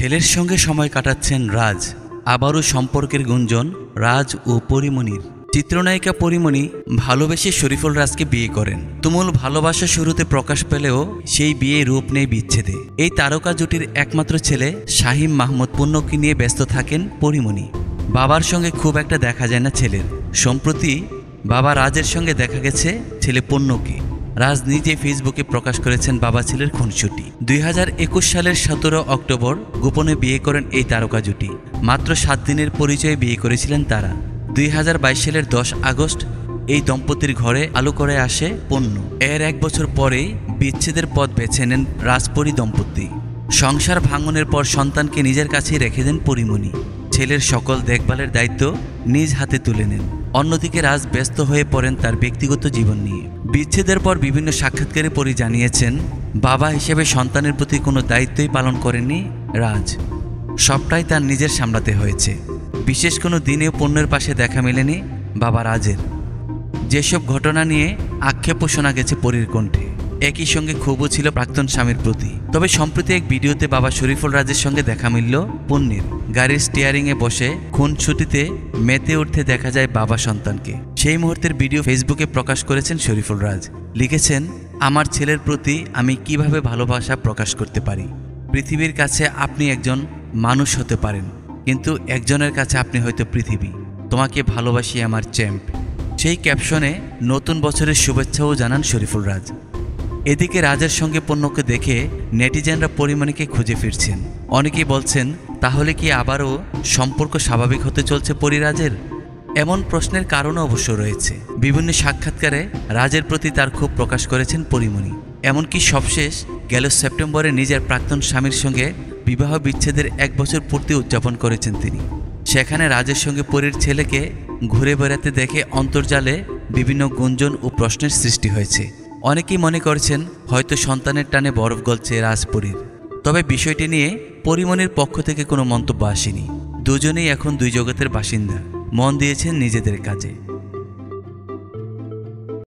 ছেলের সঙ্গে সময় কাটাচ্ছেন রাজ। আবারও সম্পর্কের গুঞ্জন রাজ ও পরিমণির। চিত্রনায়িকা পরিমণি ভালোবেসে শরীফুল রাজকে বিয়ে করেন। তুমুল ভালোবাসা শুরুতে প্রকাশ পেলেও সেই বিয়ে রূপ নেয় বিচ্ছেদে। এই তারকা জুটির একমাত্র ছেলে শাহিম মাহমুদ পুণ্যকে নিয়ে ব্যস্ত থাকেন পরিমণি। বাবার সঙ্গে খুব একটা দেখা যায় না ছেলের। সম্প্রতি বাবা রাজের সঙ্গে দেখা গেছে ছেলে পুণ্যকে। রাজ নিজে ফেসবুকে প্রকাশ করেছেন বাবা ছেলের খুনসুটি। 2021 সালের 17 অক্টোবর গোপনে বিয়ে করেন এই তারকা জুটি। মাত্র 7 দিনের পরিচয়ে বিয়ে করেছিলেন তারা। 2022 সালের 10 আগস্ট এই দম্পতির ঘরে আলো করে আসে পণ্য। এর 1 বছর পরেই বিচ্ছেদের পথ বেছে নেন রাজপরী দম্পতি। সংসার ভাঙনের পর সন্তানকে নিজের কাছেই রেখে দেন পরিমণি। ছেলের সকল দেখভালের দায়িত্ব নিজ হাতে তুলে নেন। অন্যদিকে রাজ ব্যস্ত হয়ে পড়েন তার ব্যক্তিগত জীবন নিয়ে। বিচ্ছেদের পর বিভিন্ন সাক্ষাৎকারে পরি জানিয়েছেন বাবা হিসেবে সন্তানের প্রতি কোনো দায়িত্বই পালন করেননি রাজ। সবটাই তার নিজের সামলাতে হয়েছে। বিশেষ কোনো দিনেও পণ্যের পাশে দেখা মেলেনি বাবা রাজের। যেসব ঘটনা নিয়ে আক্ষেপও শোনা গেছে পরীর কণ্ঠে। একই সঙ্গে ক্ষোভও ছিল প্রাক্তন স্বামীর প্রতি। তবে সম্প্রতি এক ভিডিওতে বাবা শরীফুল রাজের সঙ্গে দেখা মিলল পণ্যের। গাড়ির স্টিয়ারিংয়ে বসে খুনসুটিতে মেতে উঠতে দেখা যায় বাবা সন্তানকে। সেই মুহূর্তের ভিডিও ফেসবুকে প্রকাশ করেছেন শরীফুল রাজ। লিখেছেন, আমার ছেলের প্রতি আমি কিভাবে ভালোবাসা প্রকাশ করতে পারি। পৃথিবীর কাছে আপনি একজন মানুষ হতে পারেন, কিন্তু একজনের কাছে আপনি হয়তো পৃথিবী। তোমাকে ভালোবাসি আমার চ্যাম্প। সেই ক্যাপশনে নতুন বছরের শুভেচ্ছাও জানান শরীফুল রাজ। এদিকে রাজের সঙ্গে পণ্যকে দেখে নেটিজেনরা পরিমণিকে খুঁজে ফিরছেন। অনেকেই বলছেন, তাহলে কি আবারও সম্পর্ক স্বাভাবিক হতে চলছে পরিরাজের? এমন প্রশ্নের কারণও অবশ্য রয়েছে। বিভিন্ন সাক্ষাৎকারে রাজের প্রতি তার ক্ষোভ প্রকাশ করেছেন পরিমণি। এমনকি সবশেষ গেল সেপ্টেম্বরে নিজের প্রাক্তন স্বামীর সঙ্গে বিবাহ বিচ্ছেদের 1 বছর পূর্তি উদযাপন করেছেন তিনি। সেখানে রাজের সঙ্গে পরীর ছেলেকে ঘুরে বেড়াতে দেখে অন্তর্জালে বিভিন্ন গুঞ্জন ও প্রশ্নের সৃষ্টি হয়েছে। অনেকেই মনে করছেন হয়তো সন্তানের টানে বরফ গলছে রাজপরীর। তবে বিষয়টি নিয়ে পরিমণির পক্ষ থেকে কোনো মন্তব্য আসেনি। দুজনেই এখন দুই জগতের বাসিন্দা, মন দিয়েছেন নিজেদের কাজে।